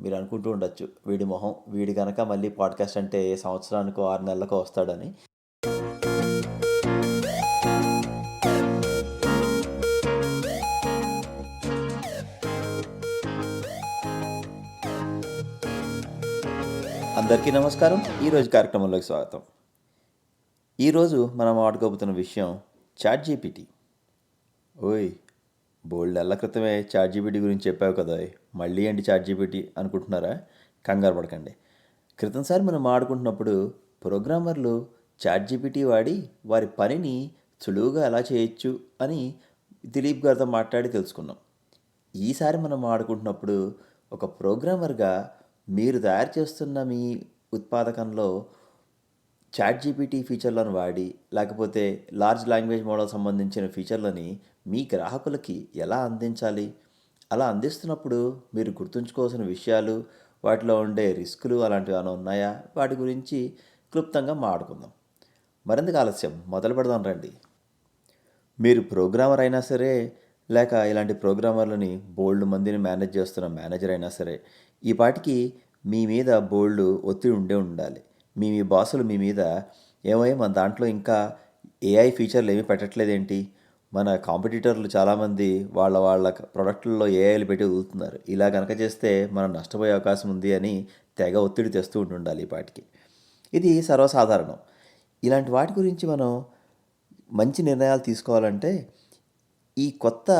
మీరు అనుకుంటూ ఉండొచ్చు, వీడి మొహం వీడి గనక మళ్ళీ పాడ్కాస్ట్ అంటే సంవత్సరానికో 6 నెలలకో వస్తాడని. అందరికీ నమస్కారం. ఈరోజు కార్యక్రమంలోకి స్వాగతం. ఈరోజు మనం ఆడుకోబోతున్న విషయం చాట్ జీపీటీ. ఓయ్, బోల్డ్ నెలల క్రితమే చాట్ జీపీటీ గురించి చెప్పావు కదా, మళ్ళీ ఏంటి చాట్ జీపీటీ అనుకుంటున్నారా? కంగారు పడకండి. క్రితంసారి మనం ఆడుకుంటున్నప్పుడు ప్రోగ్రామర్లు చాట్ జీపీటీ వాడి వారి పనిని సులువుగా ఎలా చేయొచ్చు అని దిలీప్ గారితో మాట్లాడి తెలుసుకున్నాం. ఈసారి మనం ఆడుకుంటున్నప్పుడు ఒక ప్రోగ్రామర్గా మీరు తయారు చేస్తున్న మీ ఉత్పాదకంలో చాట్ జీపీటీ ఫీచర్లను వాడి, లేకపోతే లార్జ్ లాంగ్వేజ్ మోడల్ సంబంధించిన ఫీచర్లని మీ గ్రాహకులకి ఎలా అందించాలి, అలా అందిస్తున్నప్పుడు మీరు గుర్తుంచుకోవాల్సిన విషయాలు, వాటిలో ఉండే రిస్కులు అలాంటివి ఏమైనా ఉన్నాయా, వాటి గురించి క్లుప్తంగా మాట్లాడుకుందాం. మరింత ఆలస్యం మొదలు పెడదాం రండి. మీరు ప్రోగ్రామర్ అయినా సరే, లేక ఇలాంటి ప్రోగ్రామర్లని బోల్డ్ మందిని మేనేజ్ చేస్తున్న మేనేజర్ అయినా సరే, ఈ పాటికి మీ మీద బోల్డ్ ఒత్తిడి ఉండాలి. మీ బాసులు మీ మీద ఏమయ్యా మన దాంట్లో ఇంకా ఏఐ ఫీచర్లు ఏమీ పెట్టట్లేదేంటి, మన కాంపిటీటర్లు చాలామంది వాళ్ళ ప్రొడక్ట్లలో ఏఐలు పెట్టి వదులుతున్నారు, ఇలా కనుక చేస్తే మనం నష్టపోయే అవకాశం ఉంది అని తెగ ఒత్తిడి తెస్తూ ఉండాలి ఈ పాటికి. ఇది సర్వసాధారణం. ఇలాంటి వాటి గురించి మనం మంచి నిర్ణయాలు తీసుకోవాలంటే ఈ కొత్త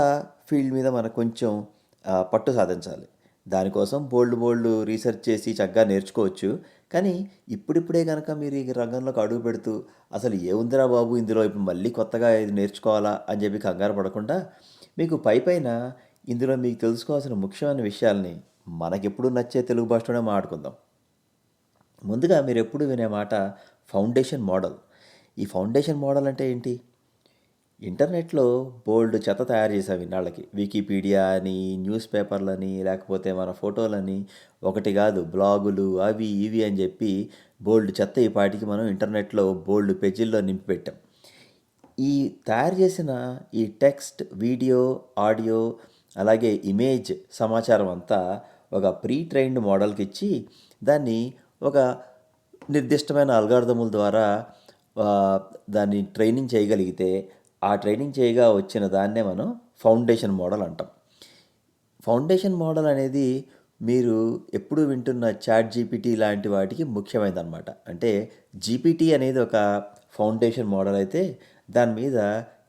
ఫీల్డ్ మీద మనకు కొంచెం పట్టు సాధించాలి. దానికోసం బోల్డ్ రీసెర్చ్ చేసి చక్కగా నేర్చుకోవచ్చు. కానీ ఇప్పుడిప్పుడే కనుక మీరు ఈ రంగంలోకి అడుగు పెడుతూ అసలు ఏముందిరా బాబు ఇందులో ఇప్పుడు మళ్ళీ కొత్తగా ఇది నేర్చుకోవాలా అని చెప్పి కంగారు పడకుండా, మీకు పైన ఇందులో మీకు తెలుసుకోవాల్సిన ముఖ్యమైన విషయాల్ని మనకెప్పుడు నచ్చే తెలుగు భాషలోనే మాట్లాడుకుందాం. ముందుగా మీరు ఎప్పుడు వినే మాట ఫౌండేషన్ మోడల్. ఈ ఫౌండేషన్ మోడల్ అంటే ఏంటి? ఇంటర్నెట్లో బోల్డ్ చెత్త తయారు చేసాం ఇన్నాళ్ళకి. వికీపీడియా అని, న్యూస్ పేపర్లని, లేకపోతే మన ఫోటోలని, ఒకటి కాదు బ్లాగులు అవి ఇవి అని చెప్పి బోల్డ్ చెత్త ఈ పాటికి మనం ఇంటర్నెట్లో బోల్డ్ పేజీల్లో నింపి పెట్టాం. ఈ తయారు చేసిన ఈ టెక్స్ట్, వీడియో, ఆడియో, అలాగే ఇమేజ్ సమాచారం అంతా ఒక ప్రీ ట్రైన్డ్ మోడల్కి ఇచ్చి దాన్ని ఒక నిర్దిష్టమైన అల్గారిథముల ద్వారా దాన్ని ట్రైనింగ్ చేయగలిగితే, ఆ ట్రైనింగ్ చేయగా వచ్చిన దాన్నే మనం ఫౌండేషన్ మోడల్ అంటాం. ఫౌండేషన్ మోడల్ అనేది మీరు ఎప్పుడు వింటున్న చాట్ జీపీటీ లాంటి వాటికి ముఖ్యమైనదన్నమాట. అంటే జీపీటీ అనేది ఒక ఫౌండేషన్ మోడల్ అయితే, దాని మీద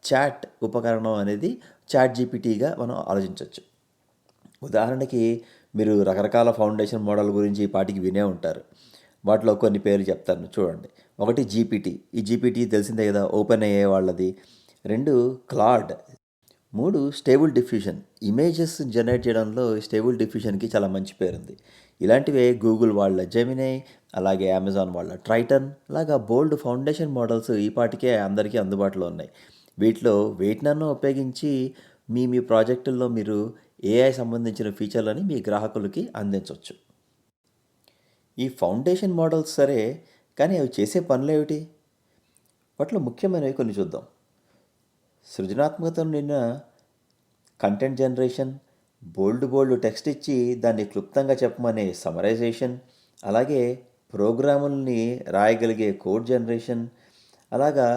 చాట్ ఉపకరణం అనేది చాట్ జీపీటీగా మనం ఆలోచించవచ్చు. ఉదాహరణకి మీరు రకరకాల ఫౌండేషన్ మోడల్ గురించి ఈ పాటికి వినే ఉంటారు. వాటిలో కొన్ని పేర్లు చెప్తాను చూడండి. ఒకటి జీపీటీ. ఈ జీపీటీ తెలిసిందే కదా, ఓపెన్ అయ్యే వాళ్ళది. 2 Claude. 3 stable diffusion. Images generate చేయడంలో స్టేబుల్ డిఫ్యూషన్కి చాలా మంచి పేరుంది. ఇలాంటివే గూగుల్ వాళ్ళ జెమినై, అలాగే అమెజాన్ వాళ్ళ ట్రైటన్ లాగా బోల్డ్ ఫౌండేషన్ మోడల్స్ ఈ పాటికే అందరికీ అందుబాటులో ఉన్నాయి. వీటిలో వేటినన్నా ఉపయోగించి మీ ప్రాజెక్టుల్లో మీరు ఏఐ సంబంధించిన ఫీచర్లని మీ గ్రాహకులకి అందించవచ్చు. ఈ ఫౌండేషన్ మోడల్స్ సరే, కానీ అవి చేసే పనులేమిటి? వాటిలో ముఖ్యమైనవి కొన్ని చూద్దాం. సృజనాత్మకతను నిన్న కంటెంట్ జనరేషన్, బోల్డ్ టెక్స్ట్ ఇచ్చి దాన్ని క్లుప్తంగా చెప్పమనే సమరైజేషన్, అలాగే ప్రోగ్రాముల్ని రాయగలిగే కోడ్ జనరేషన్, అలాగా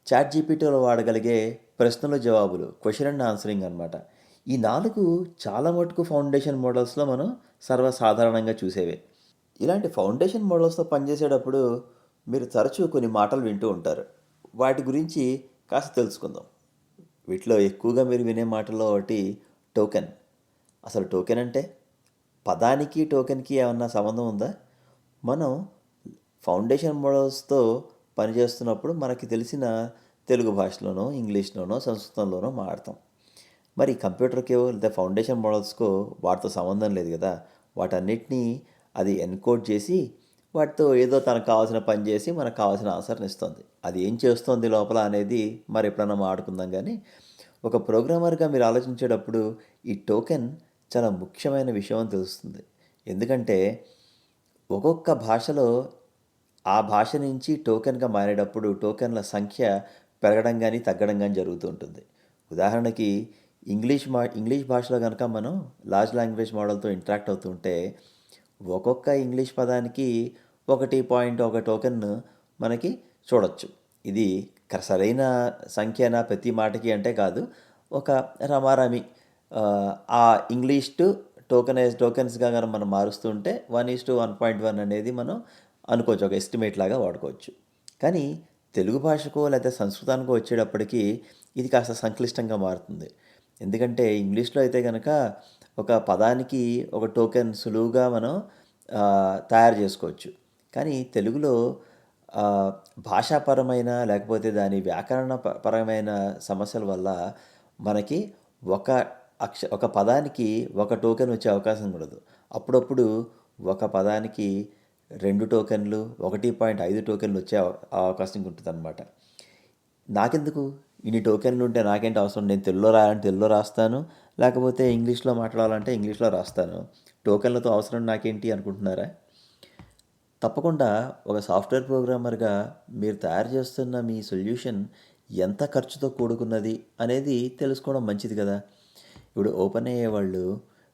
చాట్ జీపీటీలో వాడగలిగే ప్రశ్నలు జవాబులు, క్వశ్చన్ అండ్ ఆన్సరింగ్ అనమాట. ఈ 4 చాలా మటుకు ఫౌండేషన్ మోడల్స్లో మనం సర్వసాధారణంగా చూసేవే. ఇలాంటి ఫౌండేషన్ మోడల్స్తో పనిచేసేటప్పుడు మీరు తరచూ కొన్ని మాటలు వింటూ ఉంటారు. వాటి గురించి కాస్త తెలుసుకుందాం. వీటిలో ఎక్కువగా మీరు వినే మాటల్లో ఒకటి టోకెన్. అసలు టోకెన్ అంటే? పదానికి టోకెన్కి ఏమన్నా సంబంధం ఉందా? మనం ఫౌండేషన్ మోడల్స్తో పనిచేస్తున్నప్పుడు మనకి తెలిసిన తెలుగు భాషలోనో, ఇంగ్లీష్లోనో, సంస్కృతంలోనో మాట్లాడతాం. మరి కంప్యూటర్కో లేదా ఫౌండేషన్ మోడల్స్కో వాటితో సంబంధం లేదు కదా. వాటన్నిటినీ అది ఎన్కోడ్ చేసి వాటితో ఏదో తనకు కావాల్సిన పని చేసి మనకు కావాల్సిన ఆన్సర్ని ఇస్తుంది. అది ఏం చేస్తుంది లోపల అనేది మరి ఎప్పుడన్నా మాట్లాడుకుందాం. కానీ ఒక ప్రోగ్రామర్గా మీరు ఆలోచించేటప్పుడు ఈ టోకెన్ చాలా ముఖ్యమైన విషయం అని తెలుస్తుంది. ఎందుకంటే ఒక్కొక్క భాషలో ఆ భాష నుంచి టోకెన్గా మారేటప్పుడు టోకెన్ల సంఖ్య పెరగడం కానీ తగ్గడం కానీ జరుగుతూ ఉంటుంది. ఉదాహరణకి ఇంగ్లీష్ భాషలో కనుక మనం లార్జ్ లాంగ్వేజ్ మోడల్తో ఇంటరాక్ట్ అవుతుంటే ఒక్కొక్క ఇంగ్లీష్ పదానికి 1.1 టోకెన్ మనకి చూడొచ్చు. ఇది సరైన సంఖ్యనా ప్రతి మాటకి అంటే కాదు. ఒక రమారమి ఆ ఇంగ్లీష్ టు టోకెన్స్‌గా గనక మనం మారుస్తుంటే 1:1.1 అనేది మనం అనుకోవచ్చు. ఒక ఎస్టిమేట్ లాగా వాడుకోవచ్చు. కానీ తెలుగు భాషకో లేకపోతే సంస్కృతానికో వచ్చేటప్పటికి ఇది కాస్త సంక్లిష్టంగా మారుతుంది. ఎందుకంటే ఇంగ్లీష్‌లో అయితే గనక ఒక పదానికి ఒక టోకెన్ సులువుగా మనం తయారు చేసుకోవచ్చు. కానీ తెలుగులో భాషాపరమైన లేకపోతే దాని వ్యాకరణ పరమైన సమస్యల వల్ల మనకి ఒక ఒక పదానికి ఒక టోకెన్ వచ్చే అవకాశం ఉండదు. అప్పుడప్పుడు ఒక పదానికి 2 టోకెన్లు, 1.5 టోకెన్లు వచ్చే అవకాశం ఉంటుందన్నమాట. నాకెందుకు ఇన్ని టోకెన్లు ఉంటే నాకేంటి అవసరం? నేను తెలుగులో రాయాలంటే తెలుగులో రాస్తాను, లేకపోతే ఇంగ్లీష్లో మాట్లాడాలంటే ఇంగ్లీష్లో రాస్తాను. టోకెన్లతో అవసరం నాకేంటి అనుకుంటున్నారా? తప్పకుండా ఒక సాఫ్ట్వేర్ ప్రోగ్రామర్గా మీరు తయారు చేస్తున్న మీ సొల్యూషన్ ఎంత ఖర్చుతో కూడుకున్నది అనేది తెలుసుకోవడం మంచిది కదా. ఇప్పుడు ఓపెన్ అయ్యే వాళ్ళు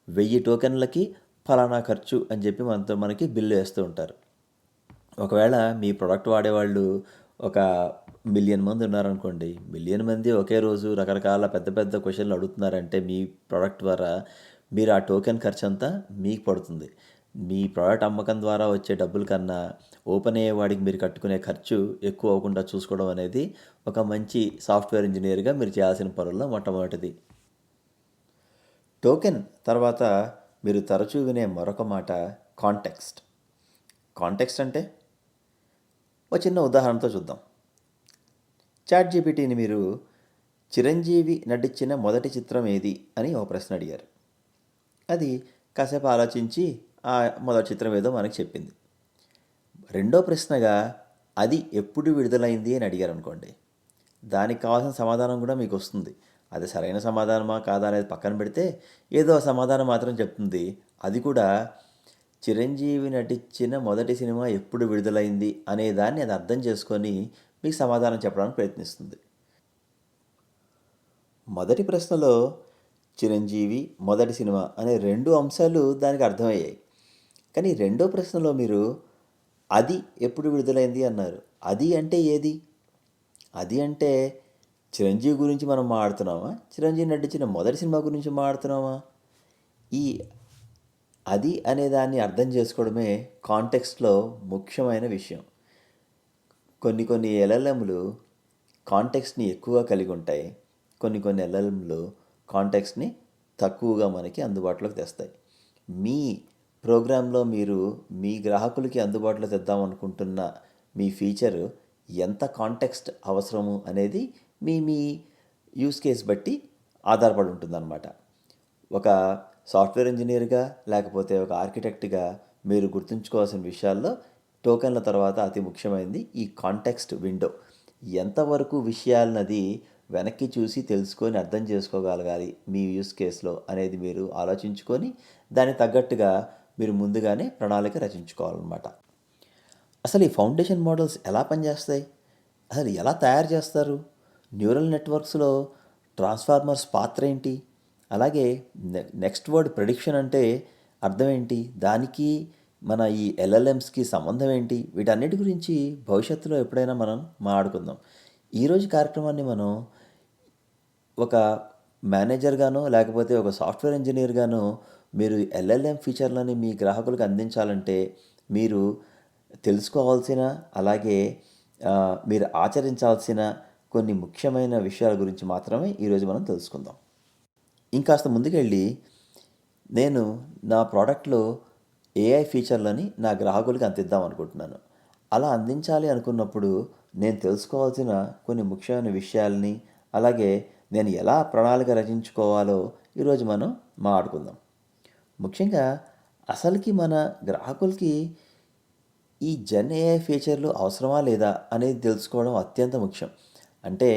1000 టోకెన్లకి ఫలానా ఖర్చు అని చెప్పి మనకి బిల్లు వేస్తూ ఉంటారు. ఒకవేళ మీ ప్రోడక్ట్ వాడేవాళ్ళు ఒక 1,000,000 మంది ఉన్నారనుకోండి. 1,000,000 మంది ఒకే రోజు రకరకాల పెద్ద పెద్ద క్వశ్చన్లు అడుగుతున్నారంటే మీ ప్రోడక్ట్ ద్వారా మీరు ఆ టోకెన్ ఖర్చు అంతా మీకు పడుతుంది. మీ ప్రోడక్ట్ అమ్మకం ద్వారా వచ్చే డబ్బుల కన్నా ఓపెన్ అయ్యేవాడికి మీరు కట్టుకునే ఖర్చు ఎక్కువ అవ్వకుండా చూసుకోవడం అనేది ఒక మంచి సాఫ్ట్వేర్ ఇంజనీర్గా మీరు చేయాల్సిన పనుల్లో మొట్టమొదటిది. టోకెన్ తర్వాత మీరు తరచూ వినే మరొక మాట కాంటెక్స్ట్. కాంటెక్స్ట్ అంటే ఒక చిన్న ఉదాహరణతో చూద్దాం. చాట్‌జీపీటీని మీరు చిరంజీవి నటించిన మొదటి చిత్రం ఏది అని ఒక ప్రశ్న అడిగారు. అది కాసేపు ఆలోచించి ఆ మొదటి చిత్రం ఏదో మనకు చెప్పింది. రెండో ప్రశ్నగా అది ఎప్పుడు విడుదలైంది అని అడిగారు అనుకోండి. దానికి కావాల్సిన సమాధానం కూడా మీకు వస్తుంది. అది సరైన సమాధానమా కాదా అనేది పక్కన పెడితే ఏదో సమాధానం మాత్రం చెప్తుంది. అది కూడా చిరంజీవి నటించిన మొదటి సినిమా ఎప్పుడు విడుదలైంది అనే దాన్ని అది అర్థం చేసుకొని మీకు సమాధానం చెప్పడానికి ప్రయత్నిస్తుంది. మొదటి ప్రశ్నలో చిరంజీవి మొదటి సినిమా అనే 2 అంశాలు దానికి అర్థమయ్యాయి. కానీ రెండో ప్రశ్నలో మీరు అది ఎప్పుడు విడుదలైంది అన్నారు. అది అంటే ఏది? అది అంటే చిరంజీవి గురించి మనం మాట్లాడుతున్నామా? చిరంజీవి నటించిన మొదటి సినిమా గురించి మాట్లాడుతున్నామా? ఈ అది అనే దాన్ని అర్థం చేసుకోవడమే కాంటెక్స్ట్లో ముఖ్యమైన విషయం. కొన్ని ఎల్ఎల్ఎంలు కాంటెక్స్ట్ని ఎక్కువగా కలిగి ఉంటాయి. కొన్ని ఎల్ఎల్ఎంలు కాంటెక్స్ట్ని తక్కువగా మనకి అందుబాటులోకి తెస్తాయి. మీ ప్రోగ్రాంలో మీరు మీ గ్రాహకులకి అందుబాటులో తెద్దామనుకుంటున్న మీ ఫీచరు ఎంత కాంటెక్స్ట్ అవసరము అనేది మీ యూస్ కేస్ బట్టి ఆధారపడి ఉంటుందన్నమాట. ఒక సాఫ్ట్వేర్ ఇంజనీర్గా లేకపోతే ఒక ఆర్కిటెక్ట్గా మీరు గుర్తుంచుకోవాల్సిన విషయాల్లో టోకెన్ల తర్వాత అతి ముఖ్యమైనది ఈ కాంటెక్స్ట్ విండో. ఎంతవరకు విషయాలన్నది వెనక్కి చూసి తెలుసుకొని అర్థం చేసుకోగలగాలి మీ యూస్ కేస్లో అనేది మీరు ఆలోచించుకొని దానికి తగ్గట్టుగా మీరు ముందుగానే ప్రణాళిక రచించుకోవాలన్నమాట. అసలు ఈ ఫౌండేషన్ మోడల్స్ ఎలా పనిచేస్తాయి? అసలు ఎలా తయారు చేస్తారు? న్యూరల్ నెట్వర్క్స్లో ట్రాన్స్ఫార్మర్స్ పాత్ర ఏంటి? అలాగే నెక్స్ట్ వర్డ్ ప్రెడిక్షన్ అంటే అర్థం ఏంటి? దానికి మన ఈ ఎల్ఎల్ఎమ్స్కి సంబంధం ఏంటి? వీటన్నిటి గురించి భవిష్యత్తులో ఎప్పుడైనా మనం మాట్లాడుకుందాం. ఈరోజు కార్యక్రమాన్ని మనం ఒక మేనేజర్గానో లేకపోతే ఒక సాఫ్ట్వేర్ ఇంజనీర్గానో మీరు ఎల్ఎల్ఎం ఫీచర్లని మీ గ్రాహకులకు అందించాలంటే మీరు తెలుసుకోవాల్సిన అలాగే మీరు ఆచరించాల్సిన కొన్ని ముఖ్యమైన విషయాల గురించి మాత్రమే ఈరోజు మనం తెలుసుకుందాం. ఇంకాస్త ముందుకెళ్ళి నేను నా ప్రోడక్ట్లో ఏఐ ఫీచర్లని నా గ్రాహకులకి అందిద్దాం అనుకుంటున్నాను. అలా అందించాలి అనుకున్నప్పుడు నేను తెలుసుకోవాల్సిన కొన్ని ముఖ్యమైన విషయాల్ని అలాగే నేను ఎలా ప్రణాళిక రచించుకోవాలో ఈరోజు మనం మాట్లాడుకుందాం. ముఖ్యంగా అసలుకి మన గ్రాహకులకి ఈ జెన్ ఏఐ ఫీచర్లు అవసరమా లేదా అనేది తెలుసుకోవడం అత్యంత ముఖ్యం. అంటే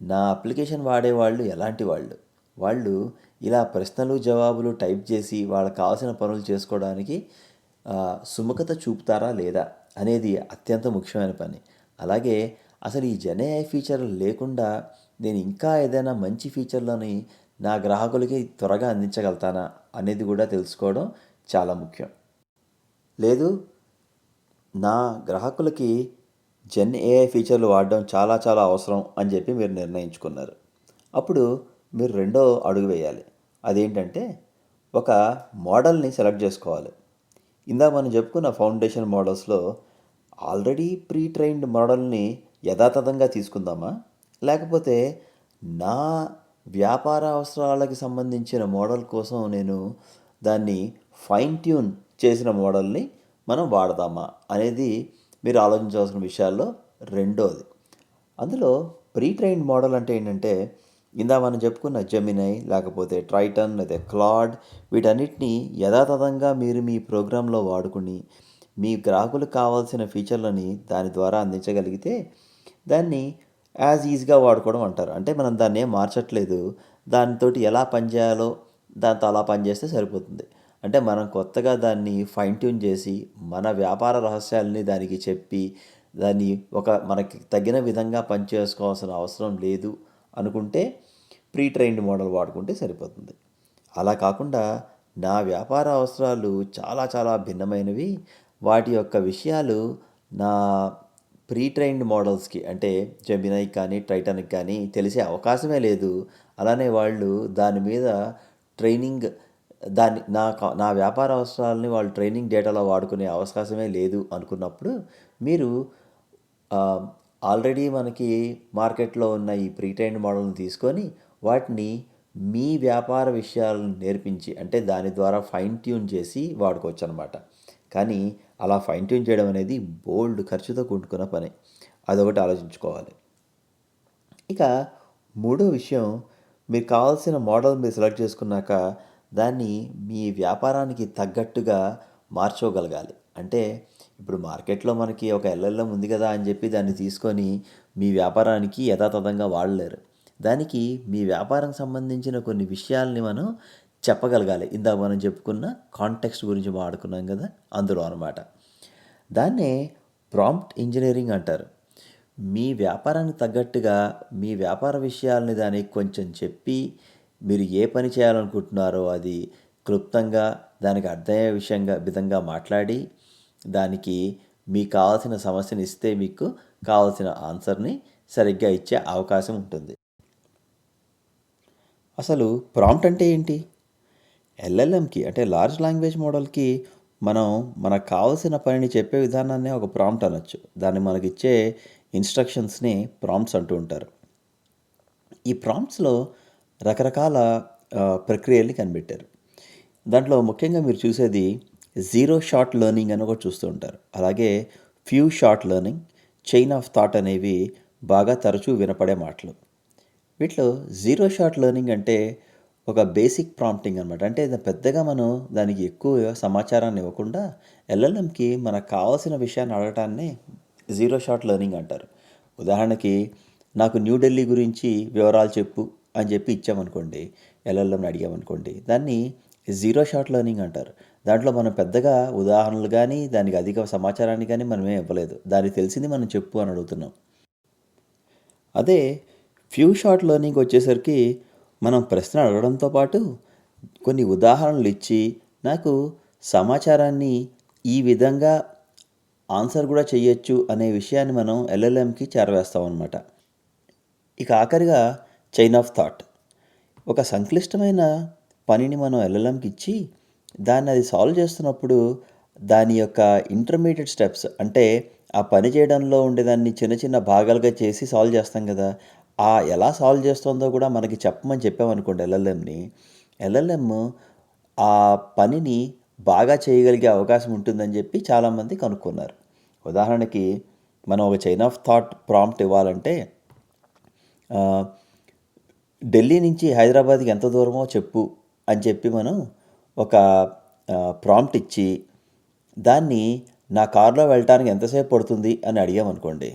నా అప్లికేషన్ వాడేవాళ్ళు ఎలాంటి వాళ్ళు ఇలా ప్రశ్నలు జవాబులు టైప్ చేసి వాళ్ళకి కావాల్సిన పనులు చేసుకోవడానికి సుముఖత చూపుతారా లేదా అనేది అత్యంత ముఖ్యమైన పని. అలాగే అసలు ఈ జెన్ ఏఐ ఫీచర్లు లేకుండా నేను ఇంకా ఏదైనా మంచి ఫీచర్లని నా గ్రాహకులకి త్వరగా అందించగలుగుతానా అనేది కూడా తెలుసుకోవడం చాలా ముఖ్యం. లేదు నా గ్రాహకులకి జెన్ ఏఐ ఫీచర్లు వాడడం చాలా చాలా అవసరం అని చెప్పి మీరు నిర్ణయించుకున్నారు. అప్పుడు మీరు రెండో అడుగు వేయాలి. అదేంటంటే ఒక మోడల్ని సెలెక్ట్ చేసుకోవాలి. ఇందాక మనం చెప్పుకున్న ఫౌండేషన్ మోడల్స్లో ఆల్రెడీ ప్రీ ట్రైన్డ్ మోడల్ని యథాతథంగా తీసుకుందామా, లేకపోతే నా వ్యాపార అవసరాలకి సంబంధించిన మోడల్ కోసం నేను దాన్ని ఫైన్ ట్యూన్ చేసిన మోడల్ని మనం వాడదామా అనేది మీరు ఆలోచించాల్సిన విషయాల్లో రెండోది. అందులో ప్రీ ట్రైన్డ్ మోడల్ అంటే ఏంటంటే మనం చెప్పుకున్న జెమినై, లేకపోతే ట్రైటన్, లేదా క్లాడ్, వీటన్నిటిని యథాతథంగా మీరు మీ ప్రోగ్రాంలో వాడుకుని మీ గ్రాహకులకు కావాల్సిన ఫీచర్లని దాని ద్వారా అందించగలిగితే దాన్ని యాజ్ ఈజీగా వాడుకోవడం అంటారు. అంటే మనం దాన్ని ఏం మార్చట్లేదు, దానితోటి ఎలా పనిచేయాలో దాంతో అలా పనిచేస్తే సరిపోతుంది. అంటే మనం కొత్తగా దాన్ని ఫైన్ ట్యూన్ చేసి మన వ్యాపార రహస్యాలని దానికి చెప్పి దాన్ని మనకి తగిన విధంగా పనిచేసుకోవాల్సిన అవసరం లేదు అనుకుంటే ప్రీ ట్రైన్డ్ మోడల్ వాడుకుంటే సరిపోతుంది. అలా కాకుండా నా వ్యాపార అవసరాలు చాలా చాలా భిన్నమైనవి, వాటి యొక్క విషయాలు నా ప్రీ ట్రైన్డ్ మోడల్స్కి అంటే జెమినై కానీ ట్రైటన్కి కానీ తెలిసే అవకాశమే లేదు, అలానే వాళ్ళు దాని మీద ట్రైనింగ్ నా వ్యాపార అవసరాలని వాళ్ళు ట్రైనింగ్ డేటాలో వాడుకునే అవకాశమే లేదు అనుకున్నప్పుడు మీరు ఆల్రెడీ మనకి మార్కెట్లో ఉన్న ఈ ప్రీ ట్రైన్డ్ మోడల్ని తీసుకొని వాటిని మీ వ్యాపార విషయాలను నేర్పించి అంటే దాని ద్వారా ఫైన్ ట్యూన్ చేసి వాడుకోవచ్చు అనమాట. కానీ అలా ఫైన్ ట్యూన్ చేయడం అనేది బోల్డ్ ఖర్చుతో కూడుకున్న పని. అదొకటి ఆలోచించుకోవాలి. ఇక మూడో విషయం, మీకు కావాల్సిన మోడల్ మీరు సెలెక్ట్ చేసుకున్నాక దాన్ని మీ వ్యాపారానికి తగ్గట్టుగా మార్చుకోగలగాలి. అంటే ఇప్పుడు మార్కెట్లో మనకి ఒక ఎల్ఎల్ఎం ఉంది కదా అని చెప్పి దాన్ని తీసుకొని మీ వ్యాపారానికి యథాతథంగా వాడలేరు. దానికి మీ వ్యాపారం సంబంధించిన కొన్ని విషయాల్ని మనం చెప్పగలగాలి. ఇందాక మనం చెప్పుకున్న కాంటెక్స్ట్ గురించి మాట్లాడుకున్నాం కదా, అందులో అనమాట. దాన్నే ప్రాంప్ట్ ఇంజనీరింగ్ అంటారు. మీ వ్యాపారానికి తగ్గట్టుగా మీ వ్యాపార విషయాలని దానికి కొంచెం చెప్పి మీరు ఏ పని చేయాలనుకుంటున్నారో అది క్లుప్తంగా దానికి అర్థమయ్యే విధంగా మాట్లాడి దానికి మీకు కావాల్సిన సమస్యని ఇస్తే మీకు కావాల్సిన ఆన్సర్ని సరిగ్గా ఇచ్చే అవకాశం ఉంటుంది. అసలు ప్రాంప్ట్ అంటే ఏంటి? ఎల్ఎల్ఎంకి అంటే లార్జ్ లాంగ్వేజ్ మోడల్కి మనకు కావాల్సిన పనిని చెప్పే విధానాన్ని ఒక ప్రాంప్ట్ అనొచ్చు. దాన్ని మనకిచ్చే ఇన్స్ట్రక్షన్స్ని ప్రాంప్ట్స్ అంటూ ఉంటారు. ఈ ప్రాంప్ట్స్లో రకరకాల ప్రక్రియల్ని కనిపెట్టారు. దాంట్లో ముఖ్యంగా మీరు చూసేది జీరో షాట్ లెర్నింగ్ అని ఒకటి చూస్తూ ఉంటారు. అలాగే few shot learning, chain of thought అనేవి బాగా తరచూ వినపడే మాటలు. వీటిలో జీరో షాట్ లెర్నింగ్ అంటే ఒక బేసిక్ ప్రాంప్టింగ్ అనమాట. అంటే పెద్దగా మనం దానికి ఎక్కువ సమాచారాన్ని ఇవ్వకుండా ఎల్ఎల్ఎంకి మనకు కావాల్సిన విషయాన్ని అడగటాన్ని జీరో షాట్ లెర్నింగ్ అంటారు. ఉదాహరణకి నాకు న్యూఢిల్లీ గురించి వివరాలు చెప్పు అని చెప్పి ఇచ్చామనుకోండి, ఎల్ఎల్ఎంని అడిగామనుకోండి, దాన్ని జీరో షాట్ లెర్నింగ్ అంటారు. దాంట్లో మనం పెద్దగా ఉదాహరణలు కానీ దానికి అధిక సమాచారాన్ని కానీ మనమే ఇవ్వలేదు, దానికి తెలిసింది మనం చెప్పు అని అడుగుతున్నాం. అదే ఫ్యూ షాట్ లెర్నింగ్ వచ్చేసరికి మనం ప్రశ్న అడగడంతో పాటు కొన్ని ఉదాహరణలు ఇచ్చి నాకు సమాచారాన్ని ఈ విధంగా ఆన్సర్ కూడా చేయొచ్చు అనే విషయాన్ని మనం ఎల్ఎల్ఎంకి చేరవేస్తాం అన్నమాట. ఇక ఆఖరిగా చైన్ ఆఫ్ థాట్. ఒక సంక్లిష్టమైన పనిని మనం ఎల్ఎల్ఎంకి ఇచ్చి దాన్ని అది సాల్వ్ చేస్తున్నప్పుడు దాని యొక్క ఇంటర్మీడియట్ స్టెప్స్ అంటే ఆ పని చేయడంలో ఉండేదాన్ని చిన్న చిన్న భాగాలుగా చేసి సాల్వ్ చేస్తాం కదా, ఎలా సాల్వ్ చేస్తుందో కూడా మనకి చెప్పమని చెప్పామనుకోండి ఎల్ఎల్ఎం ఆ పనిని బాగా చేయగలిగే అవకాశం ఉంటుందని చెప్పి చాలామంది కనుక్కున్నారు. ఉదాహరణకి మనం ఒక చైన్ ఆఫ్ థాట్ ప్రాంప్ట్ ఇవ్వాలంటే ఢిల్లీ నుంచి హైదరాబాద్కి ఎంత దూరమో చెప్పు అని చెప్పి మనం ఒక ప్రాంప్ట్ ఇచ్చి దాన్ని నా కారులో వెళ్ళటానికి ఎంతసేపు పడుతుంది అని అడిగామనుకోండి,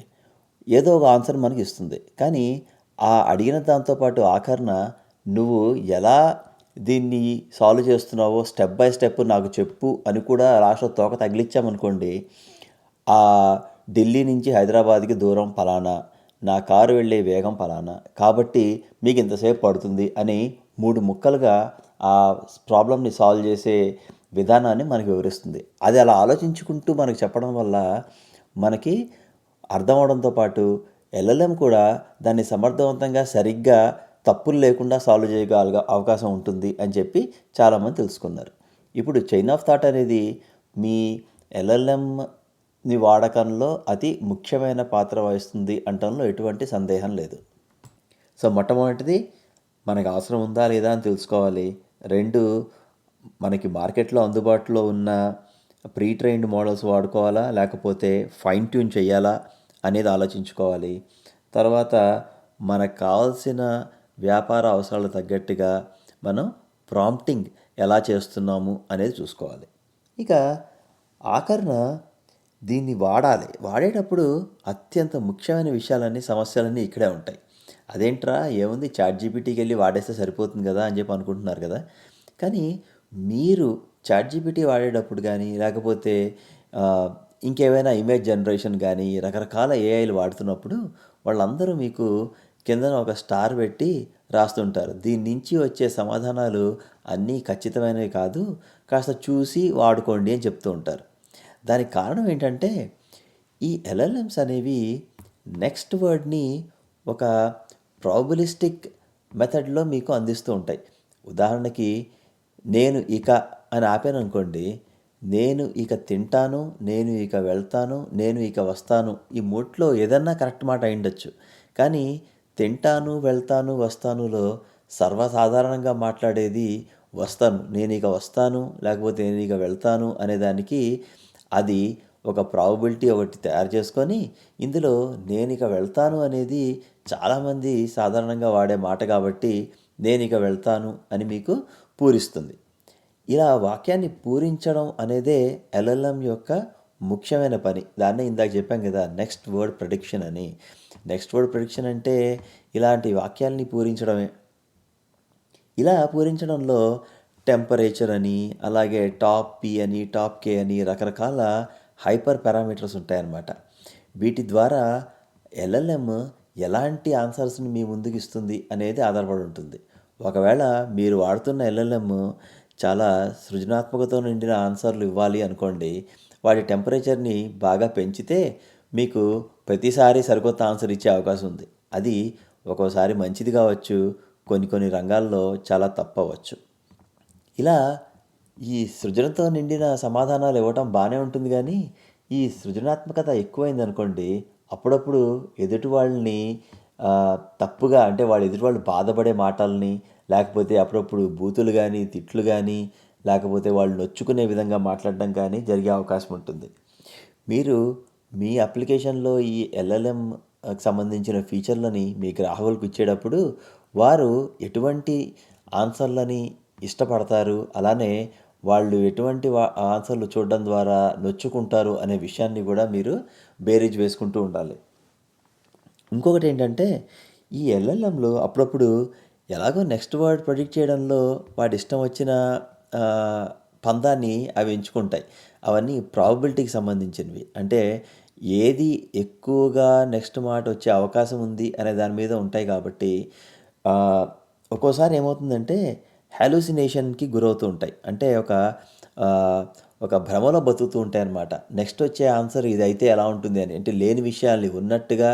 ఏదో ఒక ఆన్సర్ మనకి ఇస్తుంది. కానీ ఆ అడిగిన దాంతోపాటు ఆఖరణ నువ్వు ఎలా దీన్ని సాల్వ్ చేస్తున్నావో స్టెప్ బై స్టెప్ నాకు చెప్పు అని కూడా లాస్ట్లో తోక తగిలిచ్చామనుకోండి, ఆ ఢిల్లీ నుంచి హైదరాబాద్కి దూరం ఫలానా, నా కారు వెళ్ళే వేగం ఫలానా, కాబట్టి మీకు ఇంతసేపు పడుతుంది అని 3 ముక్కలుగా ఆ ప్రాబ్లమ్ని సాల్వ్ చేసే విధానాన్ని మనకు వివరిస్తుంది. అది అలా ఆలోచించుకుంటూ మనకు చెప్పడం వల్ల మనకి అర్థం అవడంతో పాటు ఎల్ఎల్ఎం కూడా దాన్ని సమర్థవంతంగా సరిగ్గా తప్పులు లేకుండా సాల్వ్ చేయగల అవకాశం ఉంటుంది అని చెప్పి చాలామంది తెలుసుకున్నారు. ఇప్పుడు చైన్ ఆఫ్ థాట్ అనేది మీ ఎల్ఎల్ఎంని వాడకంలో అతి ముఖ్యమైన పాత్ర వహిస్తుంది అనటంలో ఎటువంటి సందేహం లేదు. సో మొట్టమొదటిది మనకు అవసరం ఉందా లేదా అని తెలుసుకోవాలి. 2 మనకి మార్కెట్లో అందుబాటులో ఉన్న ప్రీ ట్రైన్డ్ మోడల్స్ వాడుకోవాలా లేకపోతే ఫైన్ ట్యూన్ చేయాలా అనేది ఆలోచించుకోవాలి. తర్వాత మనకు కావాల్సిన వ్యాపార అవసరాలకు తగ్గట్టుగా మనం ప్రాంప్టింగ్ ఎలా చేస్తున్నాము అనేది చూసుకోవాలి. ఇక ఆఖరణ దీన్ని వాడేటప్పుడు అత్యంత ముఖ్యమైన విషయాలన్నీ సమస్యలన్నీ ఇక్కడే ఉంటాయి. అదేంట్రా ఏముంది చాట్‌జీపీటీకి వెళ్ళి వాడేస్తే సరిపోతుంది కదా అని చెప్పి అనుకుంటున్నారు కదా. కానీ మీరు చాట్‌జీపీటీ వాడేటప్పుడు కానీ లేకపోతే ఇంకేమైనా ఇమేజ్ జనరేషన్ కానీ రకరకాల ఏఐలు వాడుతున్నప్పుడు వాళ్ళందరూ మీకు కిందన ఒక స్టార్ పెట్టి రాస్తుంటారు. దీని నుంచి వచ్చే సమాధానాలు అన్నీ ఖచ్చితమైనవి కాదు, కాస్త చూసి వాడుకోండి అని చెప్తూ ఉంటారు. దానికి కారణం ఏంటంటే ఈ ఎల్ఎల్ఎమ్స్ అనేవి నెక్స్ట్ వర్డ్ని ఒక ప్రాబబిలిస్టిక్ మెథడ్లో మీకు అందిస్తూ ఉంటాయి. ఉదాహరణకి నేను ఇక అని ఆపాను అనుకోండి, నేను ఇక తింటాను, నేను ఇక వెళ్తాను, నేను ఇక వస్తాను, ఈ మూట్లో ఏదన్నా కరెక్ట్ మాట అయ్యుండొచ్చు. కానీ తింటాను, వెళ్తాను, వస్తానులో సర్వసాధారణంగా మాట్లాడేది వస్తాను, నేను ఇక వస్తాను లేకపోతే నేను ఇక వెళ్తాను అనేదానికి అది ఒక ప్రాబబిలిటీ ఒకటి తయారు చేసుకొని ఇందులో నేను ఇక వెళ్తాను అనేది చాలామంది సాధారణంగా వాడే మాట కాబట్టి నేను ఇక వెళ్తాను అని మీకు పూరిస్తుంది. ఇలా వాక్యాన్ని పూరించడం అనేదే ఎల్ఎల్ఎం యొక్క ముఖ్యమైన పని. దాన్నే ఇందాక చెప్పాం కదా నెక్స్ట్ వర్డ్ ప్రెడిక్షన్ అని. నెక్స్ట్ వర్డ్ ప్రెడిక్షన్ అంటే ఇలాంటి వాక్యాల్ని పూరించడమే. ఇలా పూరించడంలో టెంపరేచర్ అని అలాగే టాప్ పి అని టాప్ కే అని రకరకాల హైపర్ పారామీటర్స్ ఉంటాయన్నమాట. వీటి ద్వారా ఎల్ఎల్ఎం ఎలాంటి ఆన్సర్స్ని మీ ముందుకు ఇస్తుంది అనేది ఆధారపడి ఉంటుంది. ఒకవేళ మీరు వాడుతున్న ఎల్ఎల్ఎం చాలా సృజనాత్మకతో నిండిన ఆన్సర్లు ఇవ్వాలి అనుకోండి, వాటి టెంపరేచర్ని బాగా పెంచితే మీకు ప్రతిసారి సరికొత్త ఆన్సర్ ఇచ్చే అవకాశం ఉంది. అది ఒక్కోసారి మంచిది కావచ్చు, కొన్ని రంగాల్లో చాలా తప్పవచ్చు. ఇలా ఈ సృజనతో నిండిన సమాధానాలు ఇవ్వటం బాగానే ఉంటుంది, కానీ ఈ సృజనాత్మకత ఎక్కువైంది అనుకోండి, అప్పుడప్పుడు ఎదుటి వాళ్ళని తప్పుగా అంటే ఎదుటి వాళ్ళు బాధపడే మాటల్ని లేకపోతే అప్పుడప్పుడు బూతులు కానీ తిట్లు కానీ లేకపోతే వాళ్ళు నొచ్చుకునే విధంగా మాట్లాడడం కానీ జరిగే అవకాశం ఉంటుంది. మీరు మీ అప్లికేషన్లో ఈ ఎల్ఎల్ఎంకి సంబంధించిన ఫీచర్లని మీ గ్రాహకులకు ఇచ్చేటప్పుడు వారు ఎటువంటి ఆన్సర్లని ఇష్టపడతారు, అలానే వాళ్ళు ఎటువంటి ఆన్సర్లు చూడడం ద్వారా నొచ్చుకుంటారు అనే విషయాన్ని కూడా మీరు బేరీజ్ వేసుకుంటూ ఉండాలి. ఇంకొకటి ఏంటంటే ఈ ఎల్ఎల్ఎంలో అప్పుడప్పుడు ఎలాగో నెక్స్ట్ వర్డ్ ప్రెడిక్ట్ చేయడంలో వాటి ఇష్టం వచ్చిన పందాన్ని అవి ఎంచుకుంటాయి. అవన్నీ ప్రాబబిలిటీకి సంబంధించినవి. అంటే ఏది ఎక్కువగా నెక్స్ట్ మాట వచ్చే అవకాశం ఉంది అనే దాని మీద ఉంటాయి కాబట్టి ఒక్కోసారి ఏమవుతుందంటే హాలూసినేషన్కి గురవుతూ ఉంటాయి. అంటే ఒక భ్రమలో బతుకుతూ ఉంటాయి అన్నమాట. నెక్స్ట్ వచ్చే ఆన్సర్ ఇదైతే ఎలా ఉంటుంది అని. అంటే లేని విషయాల్ని ఉన్నట్టుగా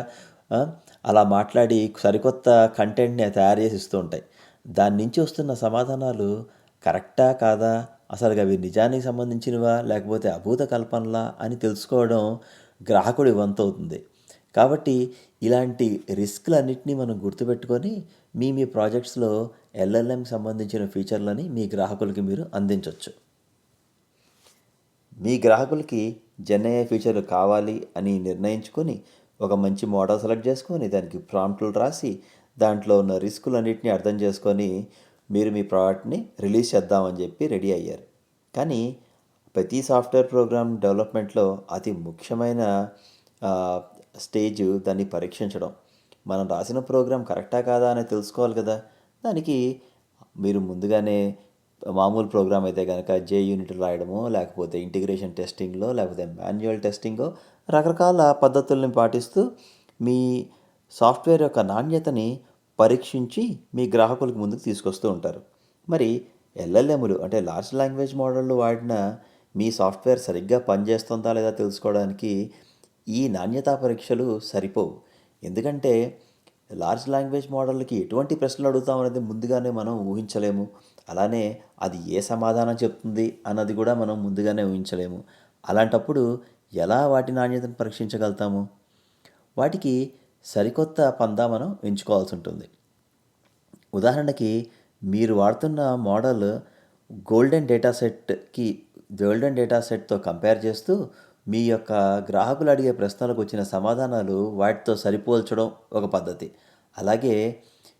అలా మాట్లాడి సరికొత్త కంటెంట్ని తయారు చేసి ఇస్తూ ఉంటాయి. దాని నుంచి వస్తున్న సమాధానాలు కరెక్టా కాదా, అసలు అవి నిజానికి సంబంధించినవా లేకపోతే అభూత కల్పనలా అని తెలుసుకోవడం గ్రాహకుడి వంతు అవుతుంది. కాబట్టి ఇలాంటి రిస్క్లన్నింటినీ మనం గుర్తుపెట్టుకొని మీ ప్రాజెక్ట్స్లో ఎల్ఎల్ఎంకి సంబంధించిన ఫీచర్లని మీ గ్రాహకులకి మీరు అందించవచ్చు. మీ గ్రాహకులకి జెన్ఏఐ ఫీచర్లు కావాలి అని నిర్ణయించుకొని ఒక మంచి మోడల్ సెలెక్ట్ చేసుకొని దానికి ప్రాంప్ట్లు రాసి దాంట్లో ఉన్న రిస్కులన్నింటినీ అర్థం చేసుకొని మీరు మీ ప్రోడక్ట్ని రిలీజ్ చేద్దామని చెప్పి రెడీ అయ్యారు. కానీ ప్రతి సాఫ్ట్వేర్ ప్రోగ్రామ్ డెవలప్మెంట్లో అతి ముఖ్యమైన స్టేజ్ దాన్ని పరీక్షించడం. మనం రాసిన ప్రోగ్రామ్ కరెక్టా కాదా అని తెలుసుకోవాలి కదా. దానికి మీరు ముందుగానే మామూలు ప్రోగ్రామ్ అయితే కనుక JUnit రాయడమో లేకపోతే ఇంటిగ్రేషన్ టెస్టింగ్లో లేకపోతే మాన్యువల్ టెస్టింగో రకరకాల పద్ధతుల్ని పాటిస్తూ మీ సాఫ్ట్వేర్ యొక్క నాణ్యతని పరీక్షించి మీ గ్రాహకులకు ముందుకు తీసుకొస్తూ ఉంటారు. మరి ఎల్ఎల్ఎంలు అంటే లార్జ్ లాంగ్వేజ్ మోడళ్ళు వాడిన మీ సాఫ్ట్వేర్ సరిగ్గా పనిచేస్తుందా లేదా తెలుసుకోవడానికి ఈ నాణ్యతా పరీక్షలు సరిపోవు. ఎందుకంటే లార్జ్ లాంగ్వేజ్ మోడల్కి ఎటువంటి ప్రశ్నలు అడుగుతాం అనేది ముందుగానే మనం ఊహించలేము. అలానే అది ఏ సమాధానం చెప్తుంది అన్నది కూడా మనం ముందుగానే ఊహించలేము. అలాంటప్పుడు ఎలా వాటి నాణ్యతను పరీక్షించగలుగుతాము? వాటికి సరికొత్త పందా మనం ఎంచుకోవాల్సి ఉంటుంది. ఉదాహరణకి మీరు వాడుతున్న మోడల్ గోల్డెన్ డేటా సెట్తో కంపేర్ చేస్తూ మీ యొక్క గ్రాహకులు అడిగే ప్రశ్నలకు వచ్చిన సమాధానాలు వాటితో సరిపోల్చడం ఒక పద్ధతి. అలాగే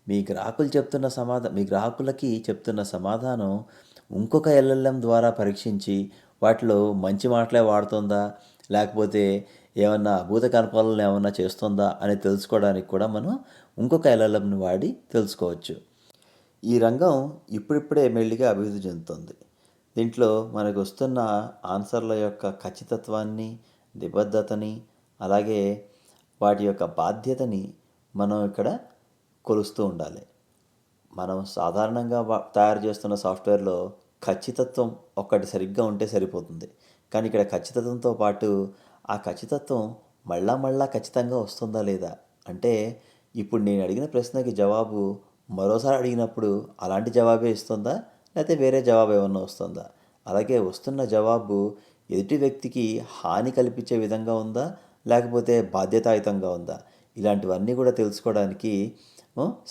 మీ గ్రాహకులకి చెప్తున్న సమాధానం ఇంకొక ఎల్ఎల్ఎం ద్వారా పరీక్షించి వాటిలో మంచి మాటలే వాడుతుందా లేకపోతే ఏమన్నా అభూత కల్పనలు ఏమన్నా చేస్తుందా అని తెలుసుకోవడానికి కూడా మనం ఇంకొక ఎల్ఎల్ఎంని వాడి తెలుసుకోవచ్చు. ఈ రంగం ఇప్పుడిప్పుడే మెల్లిగా అభివృద్ధి చెందుతుంది. దీంట్లో మనకు వస్తున్న ఆన్సర్ల యొక్క ఖచ్చితత్వాన్ని, నిబద్ధతని, అలాగే వాటి యొక్క బాధ్యతని మనం ఇక్కడ కొలుస్తూ ఉండాలి. మనం సాధారణంగా తయారు చేస్తున్న సాఫ్ట్వేర్లో ఖచ్చితత్వం ఒక్కటి సరిగ్గా ఉంటే సరిపోతుంది. కానీ ఇక్కడ ఖచ్చితత్వంతో పాటు ఆ ఖచ్చితత్వం మళ్ళా ఖచ్చితంగా వస్తుందా లేదా, అంటే ఇప్పుడు నేను అడిగిన ప్రశ్నకి జవాబు మరోసారి అడిగినప్పుడు అలాంటి జవాబే ఇస్తుందా లేకపోతే వేరే జవాబు ఏమన్నా వస్తుందా, అలాగే వస్తున్న జవాబు ఎదుటి వ్యక్తికి హాని కల్పించే విధంగా ఉందా లేకపోతే బాధ్యతాయుతంగా ఉందా, ఇలాంటివన్నీ కూడా తెలుసుకోవడానికి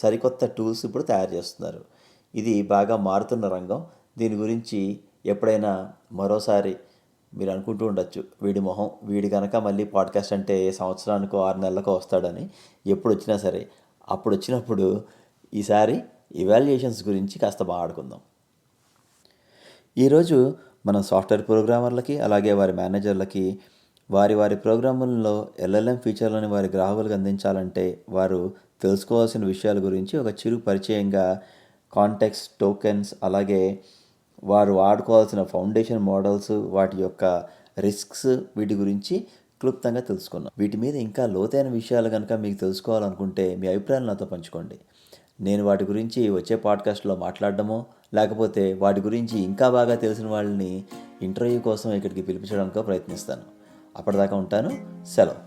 సరికొత్త టూల్స్ ఇప్పుడు తయారు చేస్తున్నారు. ఇది బాగా మారుతున్న రంగం. దీని గురించి ఎప్పుడైనా మరోసారి మీరు అనుకుంటూ ఉండొచ్చు, వీడి కనుక మళ్ళీ పాడ్కాస్ట్ అంటే సంవత్సరానికో 6 నెలలకో వస్తాడని. ఎప్పుడు వచ్చినా సరే అప్పుడు వచ్చినప్పుడు ఈసారి ఇవాల్యుయేషన్స్ గురించి కాస్త మాట్లాడుకుందాం. ఈరోజు మనం సాఫ్ట్వేర్ ప్రోగ్రామర్లకి అలాగే వారి మేనేజర్లకి వారి ప్రోగ్రాముల్లో ఎల్ఎల్ఎం ఫీచర్లను వారి గ్రాహకులకు అందించాలంటే వారు తెలుసుకోవాల్సిన విషయాల గురించి ఒక చిరు పరిచయంగా కాంటెక్స్ట్, టోకెన్స్, అలాగే వారు వాడుకోవాల్సిన ఫౌండేషన్ మోడల్స్, వాటి యొక్క రిస్క్స్, వీటి గురించి క్లుప్తంగా తెలుసుకున్నాం. వీటి మీద ఇంకా లోతైన విషయాలు కనుక మీకు తెలుసుకోవాలనుకుంటే మీ అభిప్రాయాలు నాతో పంచుకోండి. నేను వాటి గురించి వచ్చే పాడ్కాస్ట్లో మాట్లాడడమో లేకపోతే వాటి గురించి ఇంకా బాగా తెలిసిన వాళ్ళని ఇంటర్వ్యూ కోసం ఇక్కడికి పిలిపించడానికో ప్రయత్నిస్తాను. అప్పటిదాకా ఉంటాను. సెలవు.